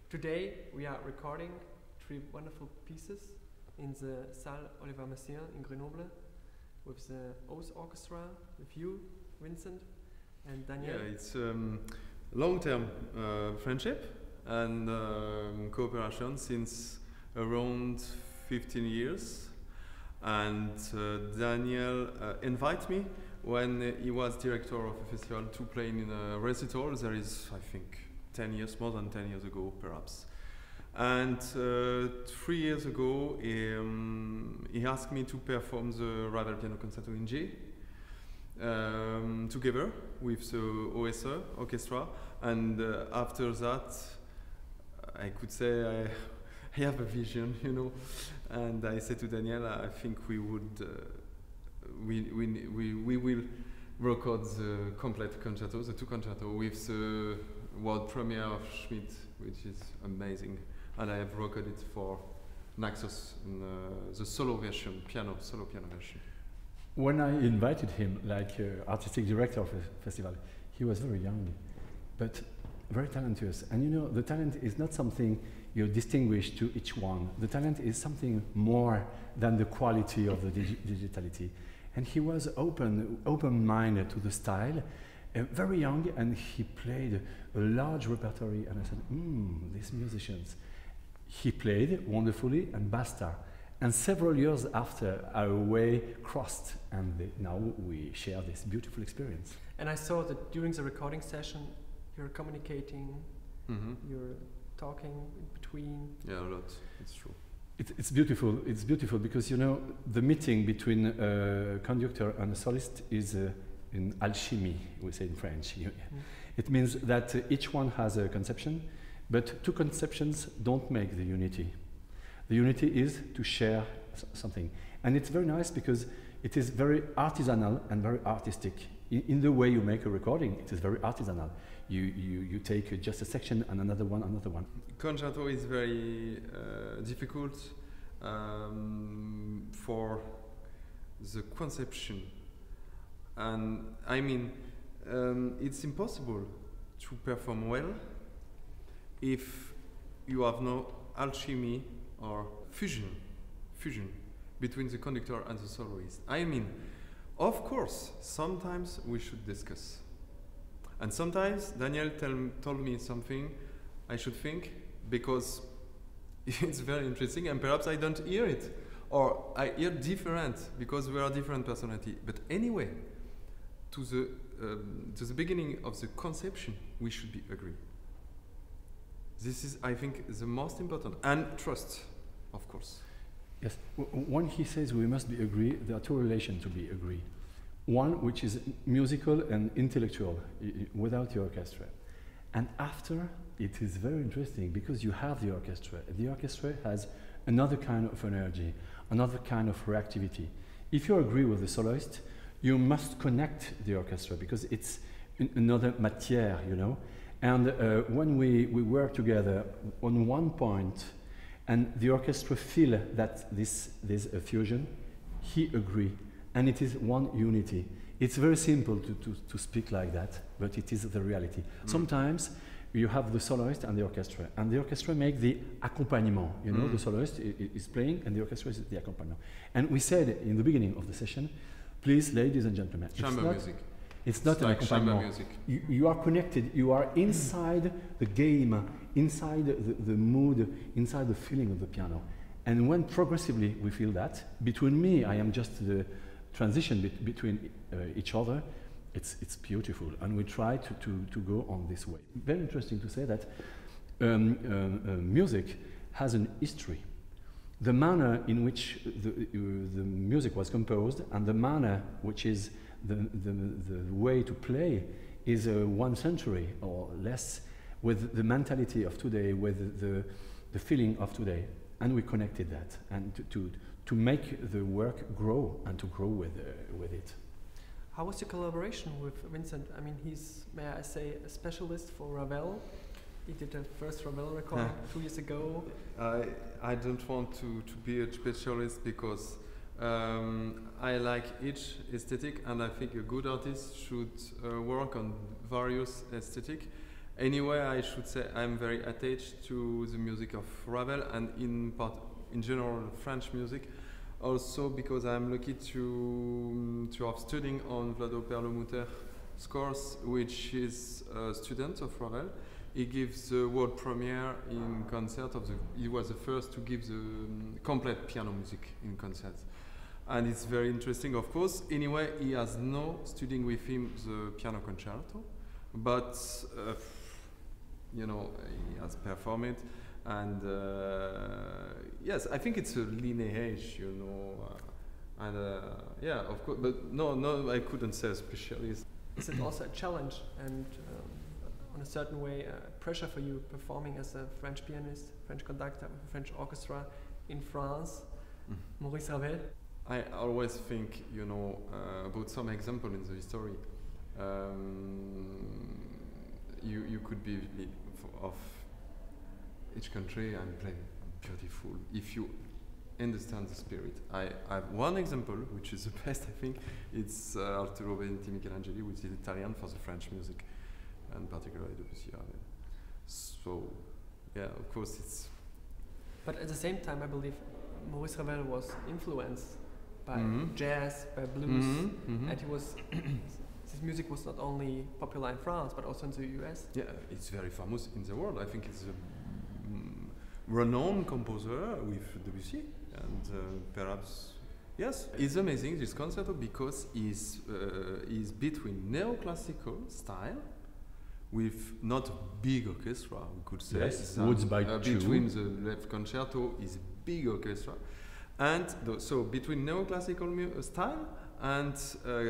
Today we are recording 3 wonderful pieces in the Salle Oliver Messiaen in Grenoble with the O's Orchestra, with you, Vincent, and Daniel. Yeah, it's long-term friendship and cooperation since around 15 years. And Daniel invited me when he was director of a festival to play in a recital. There is, I think, 10 years, more than 10 years ago, perhaps. And 3 years ago, he asked me to perform the Ravel Piano Concerto in G together with the OSE orchestra. And after that, I could say I have a vision, you know. And I said to Daniel, I think we would, we will record the complete concerto, the 2 concerto, with the world premiere of Schmidt, which is amazing. And I have recorded it for Naxos in the solo version, solo piano version. When I invited him, like artistic director of a festival, he was very young, but very talented. And you know, the talent is not something you distinguish to each one. The talent is something more than the quality of the digitality. And he was open-minded to the style, very young, and he played a large repertory. And I said, these musicians. He played wonderfully, and basta. And several years after, our way crossed, and now we share this beautiful experience. And I saw that during the recording session, you're communicating, you're talking in between. Yeah, a lot. It's true. It's beautiful. It's beautiful because, you know, the meeting between a conductor and a solist is in alchemy, we say in French. It means that each one has a conception, but 2 conceptions don't make the unity. The unity is to share something. And it's very nice because it is very artisanal and very artistic. In the way you make a recording, it is very artisanal. You take just a section and another one. Concerto is very difficult for the conception. And I mean, it's impossible to perform well if you have no alchemy or fusion between the conductor and the soloist. I mean, of course, sometimes we should discuss. And sometimes Daniel told me something I should think, because it's very interesting and perhaps I don't hear it. Or I hear different, because we are different personality. But anyway, to the beginning of the conception, we should be agree. This is, I think, the most important. And trust, of course. Yes. When he says we must be agree, there are 2 relations to be agree. One which is musical and intellectual, without the orchestra. And after, it is very interesting because you have the orchestra. The orchestra has another kind of energy, another kind of reactivity. If you agree with the soloist, you must connect the orchestra because it's another matière, you know. And when we work together on one point, and the orchestra feel that there's a fusion, he agree, and it is one unity. It's very simple to speak like that, but it is the reality. Sometimes you have the soloist and the orchestra make the accompagnement. You know, the soloist is playing, and the orchestra is the accompaniment. And we said in the beginning of the session, please, ladies and gentlemen, chamber music. It's not an accompaniment. You are connected. You are inside the game, inside the mood, inside the feeling of the piano. And when progressively we feel that, between me, I am just the transition between each other, it's beautiful. And we try to go on this way. Very interesting to say that music has an history. The manner in which the music was composed and the manner which is the way to play is 1 century or less with the mentality of today, with the feeling of today. And we connected that, and to make the work grow and to grow with it. How was your collaboration with Vincent? I mean, he's, may I say, a specialist for Ravel. He did the first Ravel recording 2 years ago. I don't want to be a specialist because I like each aesthetic, and I think a good artist should work on various aesthetic. Anyway, I should say I'm very attached to the music of Ravel and in general French music. Also because I'm lucky to have studying on Vlado Perlemuter's course, which is a student of Ravel. He gives the world premiere in concert he was the first to give the complete piano music in concert. And it's very interesting, of course. Anyway, he has no studying with him the piano concerto, but you know, he has performed it. And yes, I think it's a lineage, you know, and yeah, of course. But no, I couldn't say a specialist. Is it also a challenge and on a certain way pressure for you performing as a French pianist, French conductor with a French orchestra in France, Maurice Ravel? I always think, you know, about some example in the history. You could be of each country and play beautiful if you understand the spirit. I have one example which is the best, I think. It's Arturo Benvenuti Michelangeli, which is Italian for the French music, and particularly Debussy. So yeah, of course it's. But at the same time, I believe Maurice Ravel was influenced by jazz, by blues, and he was. His music was not only popular in France but also in the US. Yeah, it's very famous in the world. I think it's a renowned composer with Debussy, and perhaps yes, it's amazing this concerto because he's between neoclassical style with not a big orchestra, we could say. Yes, Woods by two. Between the left concerto is a big orchestra, and so between neoclassical style and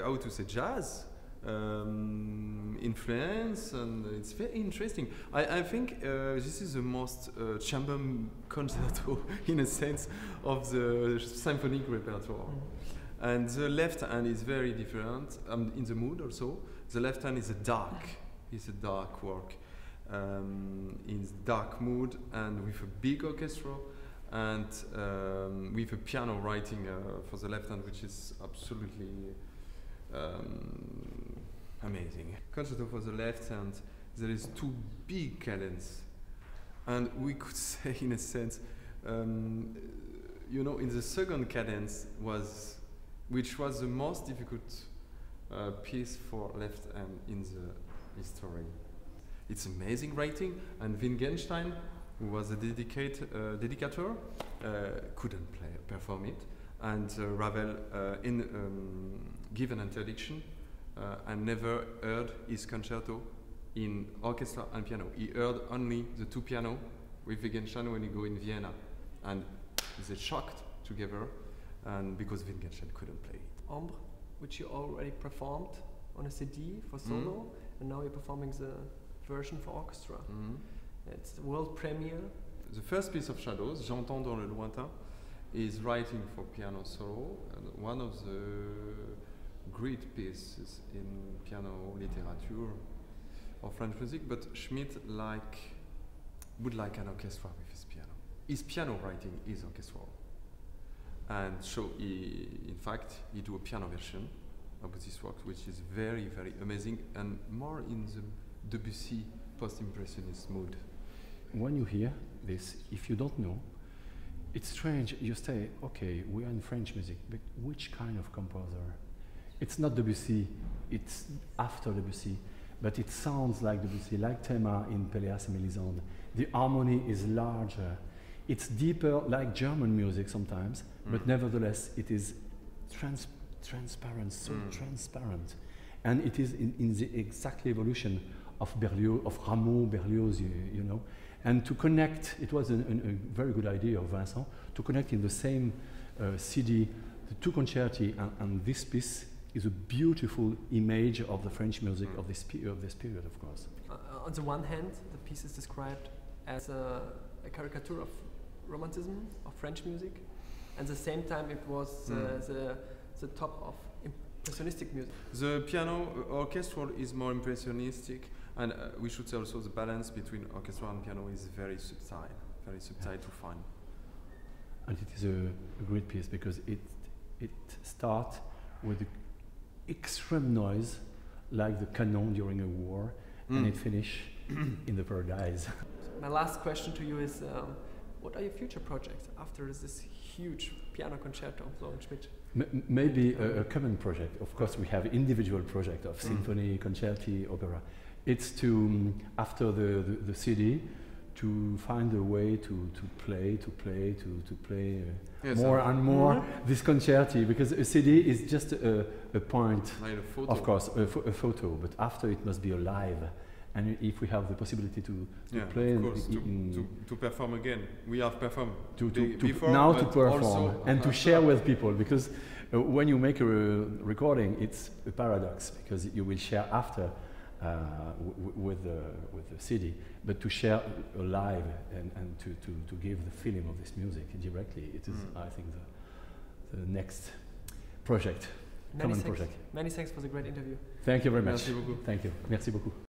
how to say jazz influence, and it's very interesting. I think this is the most chamber concerto in a sense of the symphonic repertoire. And the left hand is very different in the mood also. The left hand is a dark work in dark mood and with a big orchestra and with a piano writing for the left hand, which is absolutely amazing. Concerto for the left hand, there is two big cadence, and we could say in a sense, you know, in the second cadence which was the most difficult piece for left hand in the history. It's amazing writing, and Wittgenstein, who was a dedicator, couldn't perform it, and Ravel give an introduction. I never heard his concerto in orchestra and piano. He heard only the two piano with Wittgenstein when he go in Vienna, and they shocked together, and because Wittgenstein couldn't play it. Ombre, which you already performed on a CD for solo, and now you're performing the version for orchestra. It's the world premiere. The first piece of Shadows, J'entends dans le lointain, is writing for piano solo, and one of the great pieces in piano literature or French music, but Schmidt would like an orchestra with his piano. His piano writing is orchestral. And so he do a piano version of this work, which is very, very amazing and more in the Debussy post-impressionist mood. When you hear this, if you don't know, it's strange. You say, okay, we are in French music, but which kind of composer? It's not Debussy, it's after Debussy, but it sounds like Debussy, like Thema in Péléas et Mélisande. The harmony is larger. It's deeper, like German music sometimes, but nevertheless, it is transparent, so transparent. And it is in the exact evolution of Berlioz, of Rameau, Berlioz, you know. And to connect, it was a very good idea of Vincent, to connect in the same CD the two concerti and this piece is a beautiful image of the French music of this period, of course. On the one hand, the piece is described as a caricature of Romanticism, of French music, and at the same time it was the top of impressionistic music. The piano orchestral is more impressionistic, and we should say also the balance between orchestra and piano is very subtle to find. And it is a great piece because it starts with extreme noise, like the cannon during a war, and it finishes in the paradise. My last question to you is, what are your future projects after this huge piano concerto of Florian Schmidt? Maybe a common project. Of course, we have individual project of symphony, concerti, opera. It's to, after the CD, to find a way to play Yes, more and more this concerti, because a CD is just a point, like a photo. of course, a photo, but after it must be alive. And if we have the possibility to play, of course, to perform again, we have performed before, now but to perform also and to share with people, because when you make a recording, it's a paradox, because you will share after with the CD, but to share live and to give the feeling of this music directly, it is, I think, the next project, common project. Many thanks for the great interview. Thank you very much. Merci beaucoup. Thank you. Merci beaucoup.